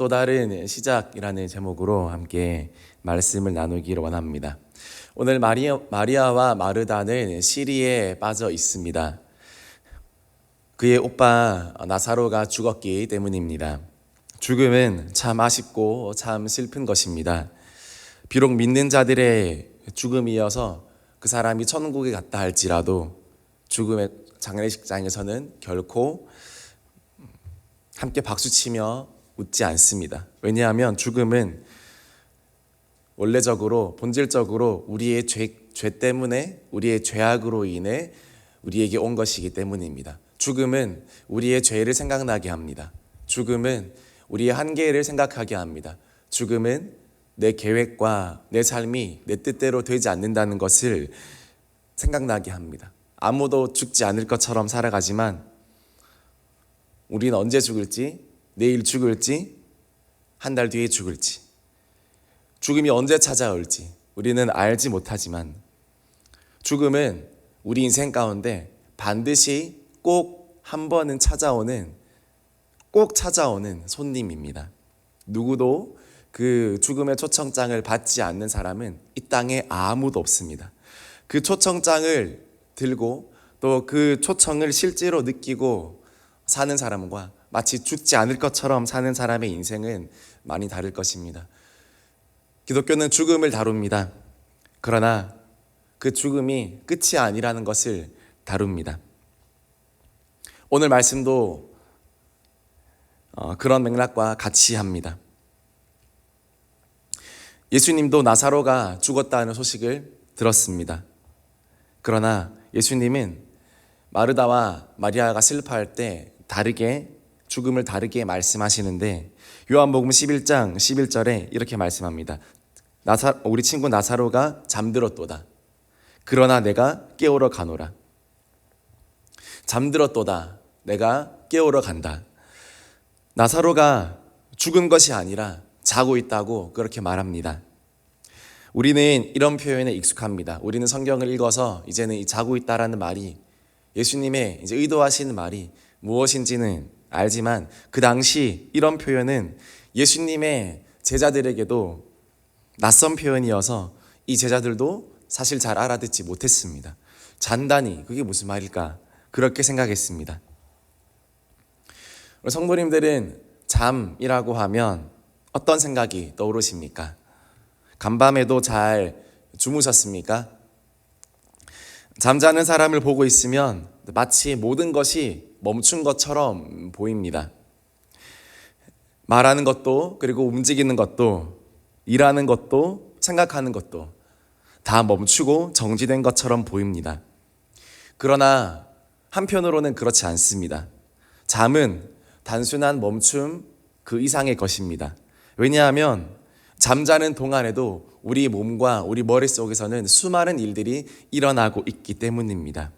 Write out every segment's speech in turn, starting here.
또 다른 시작이라는 제목으로 함께 말씀을 나누기를 원합니다. 오늘 마리아와 마르다는 시리에 빠져 있습니다. 그의 오빠 나사로가 죽었기 때문입니다. 죽음은 참 아쉽고 참 슬픈 것입니다. 비록 믿는 자들의 죽음이어서 그 사람이 천국에 갔다 할지라도 죽음의 장례식장에서는 결코 함께 박수치며 웃지 않습니다. 왜냐하면 죽음은 원래적으로 본질적으로 우리의 죄 때문에, 우리의 죄악으로 인해 우리에게 온 것이기 때문입니다. 죽음은 우리의 죄를 생각나게 합니다. 죽음은 우리의 한계를 생각하게 합니다. 죽음은 내 계획과 내 삶이 내 뜻대로 되지 않는다는 것을 생각나게 합니다. 아무도 죽지 않을 것처럼 살아가지만 우리는 언제 죽을지, 내일 죽을지, 한 달 뒤에 죽을지, 죽음이 언제 찾아올지 우리는 알지 못하지만 죽음은 우리 인생 가운데 반드시 꼭 한 번은 꼭 찾아오는 손님입니다. 누구도 그 죽음의 초청장을 받지 않는 사람은 이 땅에 아무도 없습니다. 그 초청장을 들고 또 그 초청을 실제로 느끼고 사는 사람과 마치 죽지 않을 것처럼 사는 사람의 인생은 많이 다를 것입니다. 기독교는 죽음을 다룹니다. 그러나 그 죽음이 끝이 아니라는 것을 다룹니다. 오늘 말씀도 그런 맥락과 같이 합니다. 예수님도 나사로가 죽었다는 소식을 들었습니다. 그러나 예수님은 마르다와 마리아가 슬퍼할 때 죽음을 다르게 말씀하시는데 요한복음 11장 11절에 이렇게 말씀합니다. 우리 친구 나사로가 잠들었도다. 그러나 내가 깨우러 가노라. 잠들었도다. 내가 깨우러 간다. 나사로가 죽은 것이 아니라 자고 있다고 그렇게 말합니다. 우리는 이런 표현에 익숙합니다. 우리는 성경을 읽어서 이제는 이 자고 있다라는 말이 예수님의 이제 의도하시는 말이 무엇인지는 알지만 그 당시 이런 표현은 예수님의 제자들에게도 낯선 표현이어서 이 제자들도 사실 잘 알아듣지 못했습니다. 잔다니 그게 무슨 말일까? 그렇게 생각했습니다. 성도님들은 잠이라고 하면 어떤 생각이 떠오르십니까? 간밤에도 잘 주무셨습니까? 잠자는 사람을 보고 있으면 마치 모든 것이 멈춘 것처럼 보입니다. 말하는 것도, 그리고 움직이는 것도, 일하는 것도, 생각하는 것도 다 멈추고 정지된 것처럼 보입니다. 그러나 한편으로는 그렇지 않습니다. 잠은 단순한 멈춤 그 이상의 것입니다. 왜냐하면 잠자는 동안에도 우리 몸과 우리 머릿속에서는 수많은 일들이 일어나고 있기 때문입니다.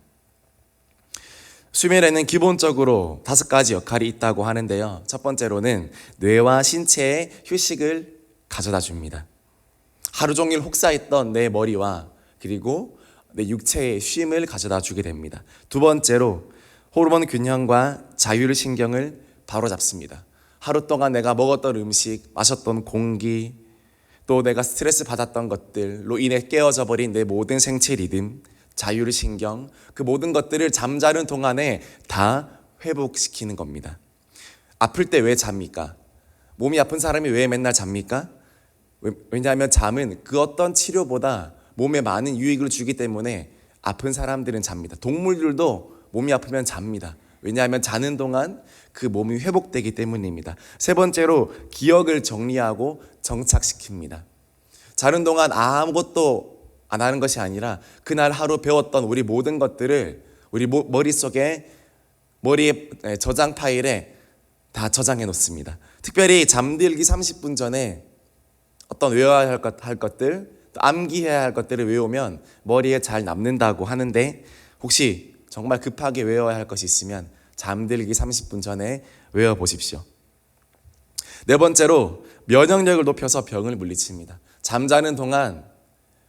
수면에는 기본적으로 5가지 역할이 있다고 하는데요. 첫 번째로는 뇌와 신체의 휴식을 가져다 줍니다. 하루 종일 혹사했던 내 머리와 그리고 내 육체의 쉼을 가져다 주게 됩니다. 두 번째로 호르몬 균형과 자율신경을 바로잡습니다. 하루 동안 내가 먹었던 음식, 마셨던 공기, 또 내가 스트레스 받았던 것들로 인해 깨어져 버린 내 모든 생체 리듬, 자율신경, 그 모든 것들을 잠자는 동안에 다 회복시키는 겁니다. 아플 때 왜 잡니까? 몸이 아픈 사람이 왜 맨날 잡니까? 왜냐하면 잠은 그 어떤 치료보다 몸에 많은 유익을 주기 때문에 아픈 사람들은 잡니다. 동물들도 몸이 아프면 잡니다. 왜냐하면 자는 동안 그 몸이 회복되기 때문입니다. 세 번째로 기억을 정리하고 정착시킵니다. 자는 동안 아무것도 안 하는 것이 아니라 그날 하루 배웠던 우리 모든 것들을 우리 머릿속에 머리의 저장 파일에 다 저장해 놓습니다. 특별히 잠들기 30분 전에 어떤 외워야 할 것들, 또 암기해야 할 것들을 외우면 머리에 잘 남는다고 하는데 혹시 정말 급하게 외워야 할 것이 있으면 잠들기 30분 전에 외워보십시오. 네 번째로 면역력을 높여서 병을 물리칩니다. 잠자는 동안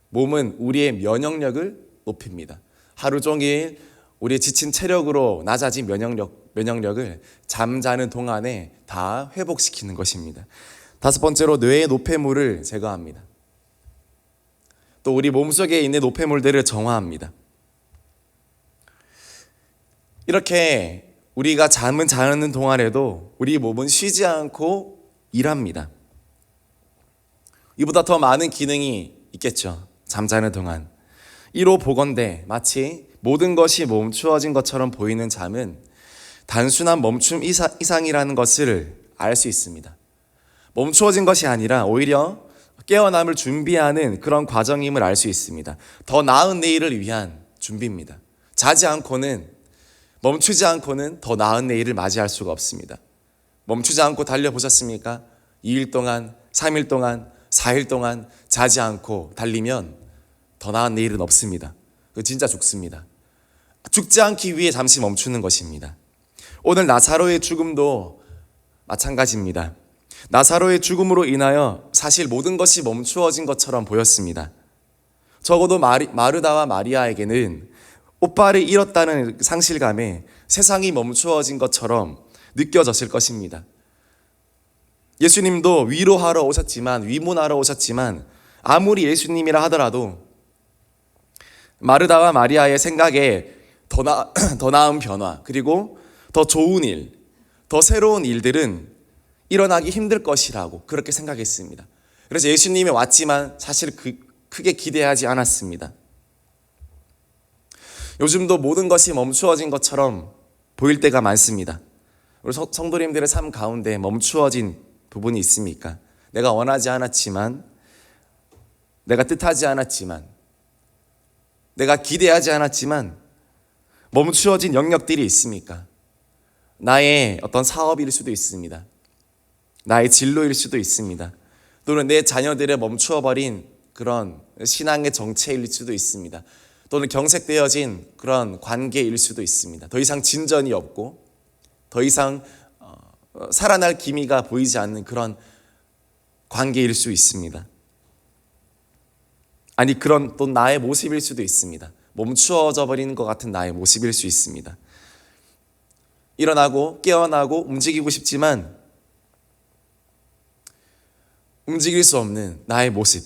몸은 우리의 면역력을 높입니다. 하루 종일 우리의 지친 체력으로 낮아진 면역력 면역력을 잠자는 동안에 다 회복시키는 것입니다. 다섯 번째로 뇌의 노폐물을 제거합니다. 또 우리 몸속에 있는 노폐물들을 정화합니다. 이렇게 우리가 잠은 자는 동안에도 우리 몸은 쉬지 않고 일합니다. 이보다 더 많은 기능이 있겠죠. 잠자는 동안. 이로 보건대 마치 모든 것이 멈추어진 것처럼 보이는 잠은 단순한 멈춤 이상이라는 것을 알 수 있습니다. 멈추어진 것이 아니라 오히려 깨어남을 준비하는 그런 과정임을 알 수 있습니다. 더 나은 내일을 위한 준비입니다. 자지 않고는, 멈추지 않고는 더 나은 내일을 맞이할 수가 없습니다. 멈추지 않고 달려보셨습니까? 2일 동안, 3일 동안, 4일 동안 자지 않고 달리면 더 나은 내일은 없습니다. 진짜 죽습니다. 죽지 않기 위해 잠시 멈추는 것입니다. 오늘 나사로의 죽음도 마찬가지입니다. 나사로의 죽음으로 인하여 사실 모든 것이 멈추어진 것처럼 보였습니다. 적어도 마르다와 마리아에게는 오빠를 잃었다는 상실감에 세상이 멈추어진 것처럼 느껴졌을 것입니다. 예수님도 위로하러 오셨지만, 위문하러 오셨지만 아무리 예수님이라 하더라도 마르다와 마리아의 생각에 더 나은 변화, 그리고 더 좋은 일, 더 새로운 일들은 일어나기 힘들 것이라고 그렇게 생각했습니다. 그래서 예수님이 왔지만 사실 크게 기대하지 않았습니다. 요즘도 모든 것이 멈추어진 것처럼 보일 때가 많습니다. 우리 성도님들의 삶 가운데 멈추어진 부분이 있습니까? 내가 원하지 않았지만, 내가 뜻하지 않았지만, 내가 기대하지 않았지만 멈추어진 영역들이 있습니까? 나의 어떤 사업일 수도 있습니다. 나의 진로일 수도 있습니다. 또는 내 자녀들의 멈추어버린 그런 신앙의 정체일 수도 있습니다. 또는 경색되어진 그런 관계일 수도 있습니다. 더 이상 진전이 없고 더 이상 살아날 기미가 보이지 않는 그런 관계일 수 있습니다. 아니, 그런 또 나의 모습일 수도 있습니다. 멈추어져 버리는 것 같은 나의 모습일 수 있습니다. 일어나고 깨어나고 움직이고 싶지만 움직일 수 없는 나의 모습.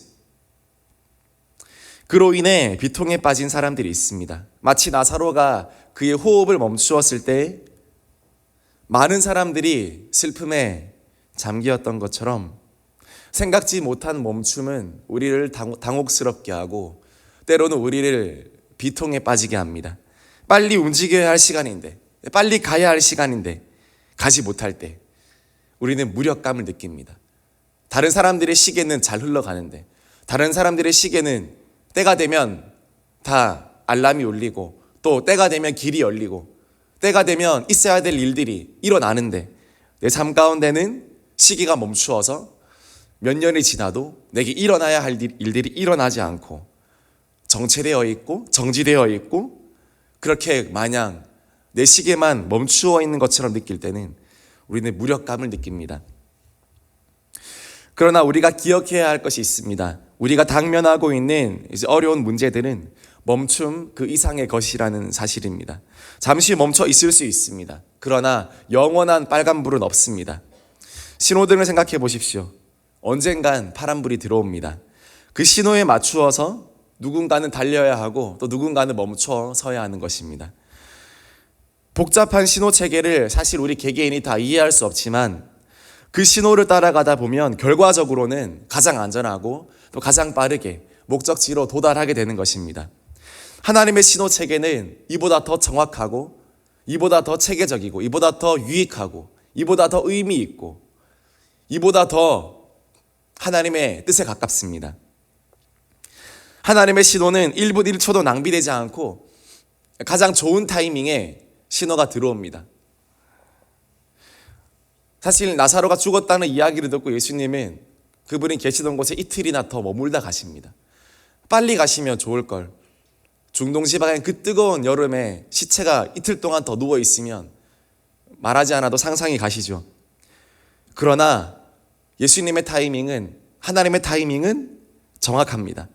그로 인해 비통에 빠진 사람들이 있습니다. 마치 나사로가 그의 호흡을 멈추었을 때 많은 사람들이 슬픔에 잠기었던 것처럼 생각지 못한 멈춤은 우리를 당혹스럽게 하고 때로는 우리를 비통에 빠지게 합니다. 빨리 움직여야 할 시간인데, 빨리 가야 할 시간인데 가지 못할 때 우리는 무력감을 느낍니다. 다른 사람들의 시계는 잘 흘러가는데, 다른 사람들의 시계는 때가 되면 다 알람이 울리고, 또 때가 되면 길이 열리고, 때가 되면 있어야 될 일들이 일어나는데 내 삶 가운데는 시기가 멈추어서 몇 년이 지나도 내게 일어나야 할 일들이 일어나지 않고 정체되어 있고 정지되어 있고, 그렇게 마냥 내 시계만 멈추어 있는 것처럼 느낄 때는 우리는 무력감을 느낍니다. 그러나 우리가 기억해야 할 것이 있습니다. 우리가 당면하고 있는 어려운 문제들은 멈춤 그 이상의 것이라는 사실입니다. 잠시 멈춰 있을 수 있습니다. 그러나 영원한 빨간불은 없습니다. 신호등을 생각해 보십시오. 언젠간 파란불이 들어옵니다. 그 신호에 맞추어서 누군가는 달려야 하고 또 누군가는 멈춰 서야 하는 것입니다. 복잡한 신호 체계를 사실 우리 개개인이 다 이해할 수 없지만 그 신호를 따라가다 보면 결과적으로는 가장 안전하고 또 가장 빠르게 목적지로 도달하게 되는 것입니다. 하나님의 신호 체계는 이보다 더 정확하고, 이보다 더 체계적이고, 이보다 더 유익하고, 이보다 더 의미 있고, 이보다 더 하나님의 뜻에 가깝습니다. 하나님의 신호는 1분 1초도 낭비되지 않고 가장 좋은 타이밍에 신호가 들어옵니다. 사실 나사로가 죽었다는 이야기를 듣고 예수님은 그분이 계시던 곳에 이틀이나 더 머물다 가십니다. 빨리 가시면 좋을 걸. 중동 지방의 그 뜨거운 여름에 시체가 이틀 동안 더 누워 있으면 말하지 않아도 상상이 가시죠. 그러나 예수님의 타이밍은, 하나님의 타이밍은 정확합니다.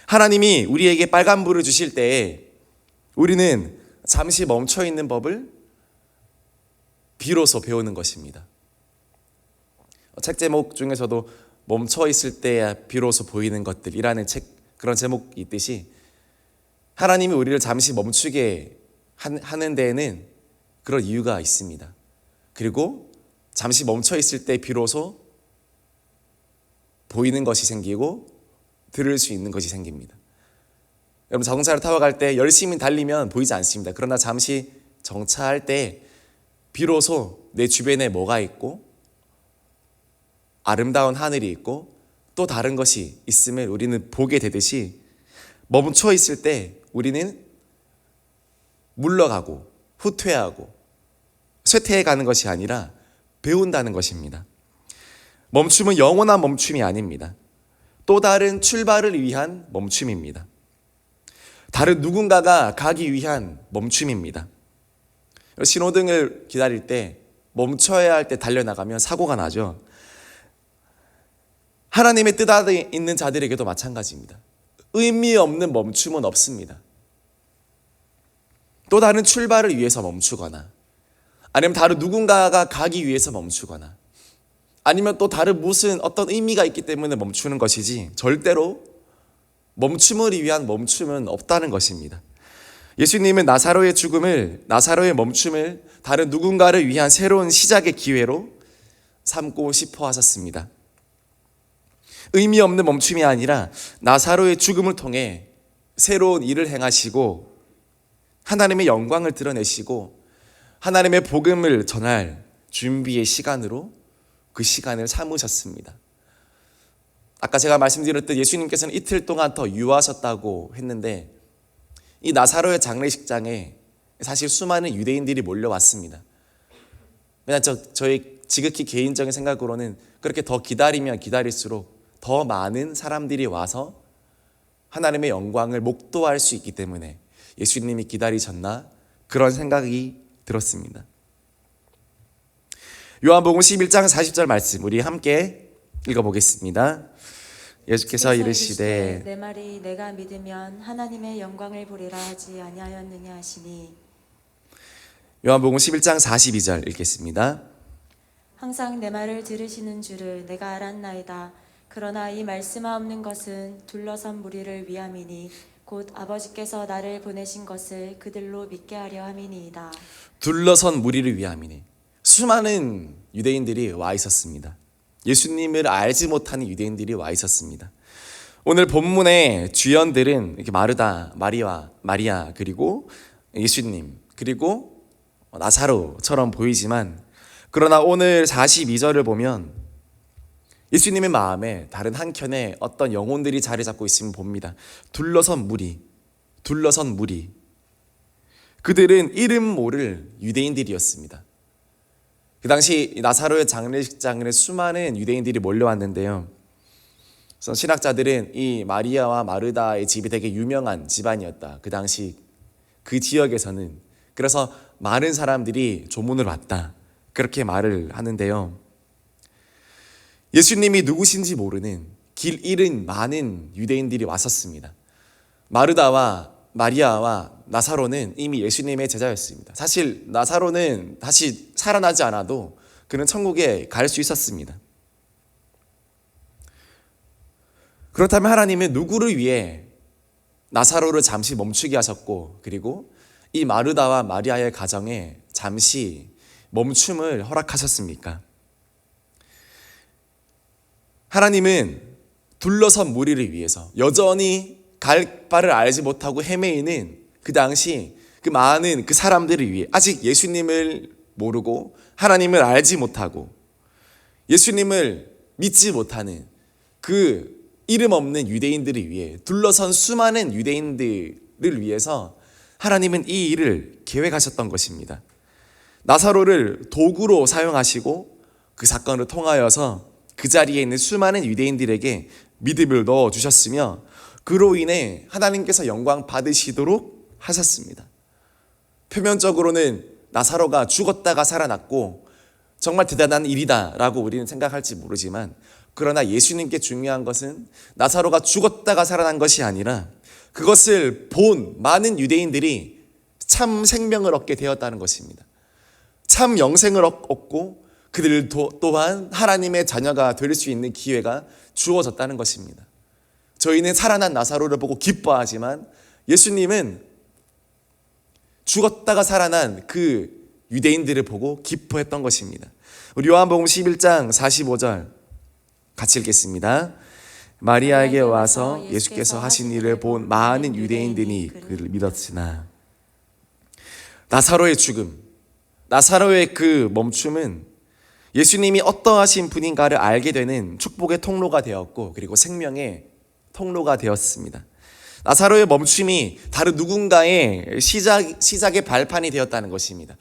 하나님이 우리에게 빨간불을 주실 때에 우리는 잠시 멈춰 있는 법을 비로소 배우는 것입니다. 책 제목 중에서도 멈춰 있을 때야 비로소 보이는 것들이라는 그런 제목이 있듯이 하나님이 우리를 잠시 멈추게 하는 데에는 그런 이유가 있습니다. 그리고 잠시 멈춰 있을 때 비로소 보이는 것이 생기고 들을 수 있는 것이 생깁니다. 여러분, 자동차를 타고 갈 때 열심히 달리면 보이지 않습니다. 그러나 잠시 정차할 때 비로소 내 주변에 뭐가 있고 아름다운 하늘이 있고 또 다른 것이 있음을 우리는 보게 되듯이 멈춰 있을 때 우리는 물러가고 후퇴하고 쇠퇴해 가는 것이 아니라 배운다는 것입니다. 멈춤은 영원한 멈춤이 아닙니다. 또 다른 출발을 위한 멈춤입니다. 다른 누군가가 가기 위한 멈춤입니다. 신호등을 기다릴 때 멈춰야 할 때 달려나가면 사고가 나죠. 하나님의 뜻 안에 있는 자들에게도 마찬가지입니다. 의미 없는 멈춤은 없습니다. 또 다른 출발을 위해서 멈추거나 아니면 다른 누군가가 가기 위해서 멈추거나 아니면 또 다른 무슨 어떤 의미가 있기 때문에 멈추는 것이지 절대로 멈춤을 위한 멈춤은 없다는 것입니다. 예수님은 나사로의 죽음을, 나사로의 멈춤을 다른 누군가를 위한 새로운 시작의 기회로 삼고 싶어 하셨습니다. 의미 없는 멈춤이 아니라 나사로의 죽음을 통해 새로운 일을 행하시고 하나님의 영광을 드러내시고 하나님의 복음을 전할 준비의 시간으로 그 시간을 삼으셨습니다. 아까 제가 말씀드렸듯 예수님께서는 이틀 동안 더 유하셨다고 했는데 이 나사로의 장례식장에 사실 수많은 유대인들이 몰려왔습니다. 그냥 저희 지극히 개인적인 생각으로는 그렇게 더 기다리면 기다릴수록 더 많은 사람들이 와서 하나님의 영광을 목도할 수 있기 때문에 예수님이 기다리셨나 그런 생각이 들었습니다. 요한복음 11장 40절 말씀 우리 함께 읽어보겠습니다. 예수께서 이르시되 내 말이 내가 믿으면 하나님의 영광을 보리라 하지 아니하였느냐 하시니. 요한복음 11장 42절 읽겠습니다. 항상 내 말을 들으시는 줄을 내가 알았나이다. 그러나 이 말씀하옵는 것은 둘러선 무리를 위함이니 곧 아버지께서 나를 보내신 것을 그들로 믿게 하려 함이니이다. 둘러선 무리를 위함이니 수많은 유대인들이 와 있었습니다. 예수님을 알지 못하는 유대인들이 와 있었습니다. 오늘 본문의 주연들은 이렇게 마르다, 마리아 그리고 예수님 그리고 나사로처럼 보이지만 그러나 오늘 42절을 보면 예수님의 마음에 다른 한켠에 어떤 영혼들이 자리 잡고 있음을 봅니다. 둘러선 무리. 그들은 이름 모를 유대인들이었습니다. 그 당시 나사로의 장례식장에 수많은 유대인들이 몰려왔는데요. 그래서 신학자들은 이 마리아와 마르다의 집이 되게 유명한 집안이었다. 그 당시 그 지역에서는. 그래서 많은 사람들이 조문을 왔다. 그렇게 말을 하는데요. 예수님이 누구신지 모르는 길 잃은 많은 유대인들이 왔었습니다. 마리아와 나사로는 이미 예수님의 제자였습니다. 사실 나사로는 다시 살아나지 않아도 그는 천국에 갈 수 있었습니다. 그렇다면 하나님은 누구를 위해 나사로를 잠시 멈추게 하셨고 그리고 이 마르다와 마리아의 가정에 잠시 멈춤을 허락하셨습니까? 하나님은 둘러선 무리를 위해서 여전히 갈 바를 알지 못하고 헤매이는 그 당시 그 많은 그 사람들을 위해 아직 예수님을 모르고 하나님을 알지 못하고 예수님을 믿지 못하는 그 이름 없는 유대인들을 위해 둘러선 수많은 유대인들을 위해서 하나님은 이 일을 계획하셨던 것입니다. 나사로를 도구로 사용하시고 그 사건을 통하여서 그 자리에 있는 수많은 유대인들에게 믿음을 넣어주셨으며 그로 인해 하나님께서 영광 받으시도록 하셨습니다. 표면적으로는 나사로가 죽었다가 살아났고 정말 대단한 일이다 라고 우리는 생각할지 모르지만 그러나 예수님께 중요한 것은 나사로가 죽었다가 살아난 것이 아니라 그것을 본 많은 유대인들이 참 생명을 얻게 되었다는 것입니다. 참 영생을 얻고 그들 또한 하나님의 자녀가 될 수 있는 기회가 주어졌다는 것입니다. 저희는 살아난 나사로를 보고 기뻐하지만 예수님은 죽었다가 살아난 그 유대인들을 보고 기뻐했던 것입니다. 우리 요한복음 11장 45절 같이 읽겠습니다. 마리아에게 와서 예수께서 하신 일을 본 많은 유대인들이 그를 믿었으나. 나사로의 죽음, 나사로의 그 멈춤은 예수님이 어떠하신 분인가를 알게 되는 축복의 통로가 되었고, 그리고 생명의 통로가 되었습니다. 나사로의 멈춤이 다른 누군가의 시작의 발판이 되었다는 것입니다.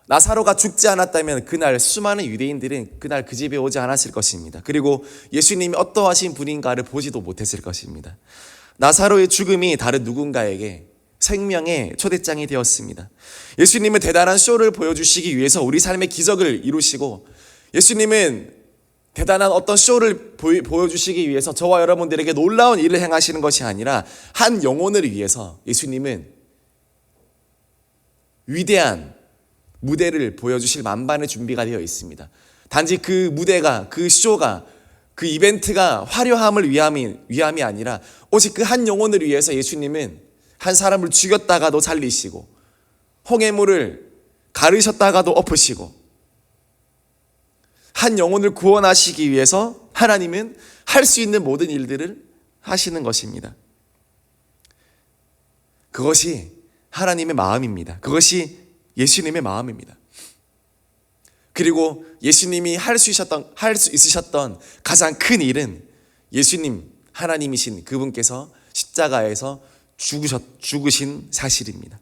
나사로가 죽지 않았다면 그날 수많은 유대인들은 그날 그 집에 오지 않았을 것입니다. 그리고 예수님이 어떠하신 분인가를 보지도 못했을 것입니다. 나사로의 죽음이 다른 누군가에게 생명의 초대장이 되었습니다. 예수님은 대단한 쇼를 보여주시기 위해서 우리 삶의 기적을 이루시고, 예수님은 대단한 어떤 쇼를 보여주시기 위해서 저와 여러분들에게 놀라운 일을 행하시는 것이 아니라 한 영혼을 위해서 예수님은 위대한 무대를 보여주실 만반의 준비가 되어 있습니다. 단지 그 무대가, 그 쇼가, 그 이벤트가 화려함을 위함이 아니라 오직 그 한 영혼을 위해서 예수님은 한 사람을 죽였다가도 살리시고, 홍해물을 가르셨다가도 엎으시고, 한 영혼을 구원하시기 위해서 하나님은 할 수 있는 모든 일들을 하시는 것입니다. 그것이 하나님의 마음입니다. 그것이 예수님의 마음입니다. 그리고 예수님이 할 수 있으셨던 가장 큰 일은 예수님, 하나님이신 그분께서 십자가에서 죽으신 사실입니다.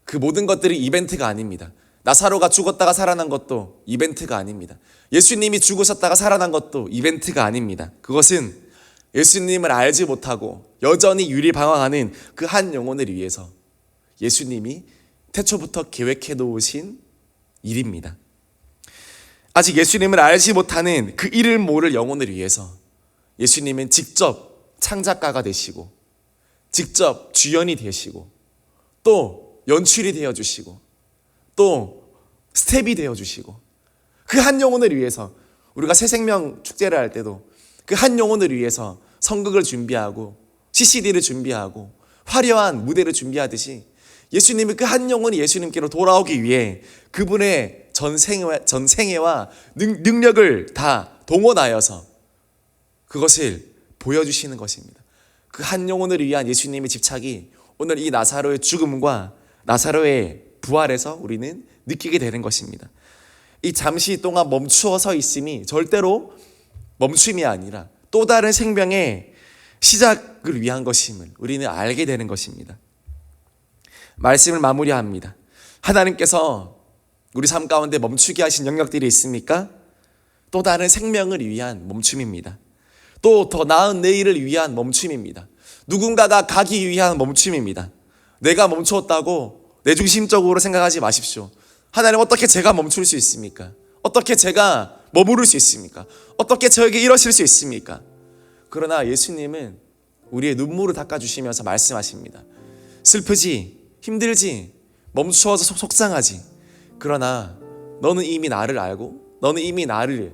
그 모든 것들이 이벤트가 아닙니다. 나사로가 죽었다가 살아난 것도 이벤트가 아닙니다. 예수님이 죽으셨다가 살아난 것도 이벤트가 아닙니다. 그것은 예수님을 알지 못하고 여전히 유리방황하는 그 한 영혼을 위해서 예수님이 태초부터 계획해 놓으신 일입니다. 아직 예수님을 알지 못하는 그 이를 모를 영혼을 위해서 예수님은 직접 창작가가 되시고, 직접 주연이 되시고, 또 연출이 되어주시고, 또 스텝이 되어주시고, 그 한 영혼을 위해서 우리가 새 생명 축제를 할 때도 그 한 영혼을 위해서 성극을 준비하고 CCD를 준비하고 화려한 무대를 준비하듯이 예수님이 그 한 영혼이 예수님께로 돌아오기 위해 그분의 전생애와 능력을 다 동원하여서 그것을 보여주시는 것입니다. 그 한 영혼을 위한 예수님의 집착이 오늘 이 나사로의 죽음과 나사로의 부활에서 우리는 느끼게 되는 것입니다. 이 잠시 동안 멈추어 서 있음이 절대로 멈춤이 아니라 또 다른 생명의 시작을 위한 것임을 우리는 알게 되는 것입니다. 말씀을 마무리합니다. 하나님께서 우리 삶 가운데 멈추게 하신 영역들이 있습니까? 또 다른 생명을 위한 멈춤입니다. 또 더 나은 내일을 위한 멈춤입니다. 누군가가 가기 위한 멈춤입니다. 내가 멈추었다고 내 중심적으로 생각하지 마십시오. 하나님, 어떻게 제가 멈출 수 있습니까? 어떻게 제가 머무를 수 있습니까? 어떻게 저에게 이러실 수 있습니까? 그러나 예수님은 우리의 눈물을 닦아주시면서 말씀하십니다. 슬프지, 힘들지, 멈추어서 속상하지. 그러나 너는 이미 나를 알고 너는 이미 나를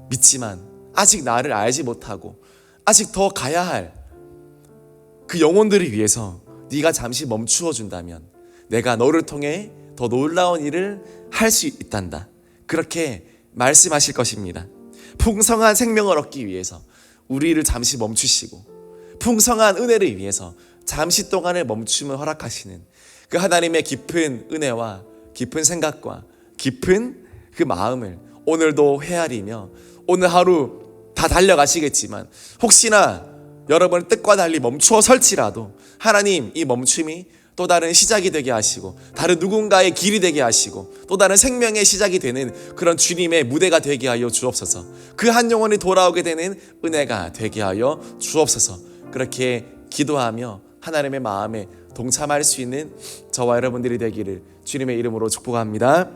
믿지만 아직 나를 알지 못하고 아직 더 가야 할 그 영혼들을 위해서 네가 잠시 멈추어 준다면 내가 너를 통해 더 놀라운 일을 할 수 있단다. 그렇게 말씀하실 것입니다. 풍성한 생명을 얻기 위해서 우리를 잠시 멈추시고 풍성한 은혜를 위해서 잠시 동안의 멈춤을 허락하시는 그 하나님의 깊은 은혜와 깊은 생각과 깊은 그 마음을 오늘도 헤아리며 오늘 하루 다 달려가시겠지만 혹시나 여러분의 뜻과 달리 멈추어 설지라도 하나님, 이 멈춤이 또 다른 시작이 되게 하시고 다른 누군가의 길이 되게 하시고 또 다른 생명의 시작이 되는 그런 주님의 무대가 되게 하여 주옵소서. 그 한 영혼이 돌아오게 되는 은혜가 되게 하여 주옵소서. 그렇게 기도하며 하나님의 마음에 동참할 수 있는 저와 여러분들이 되기를 주님의 이름으로 축복합니다.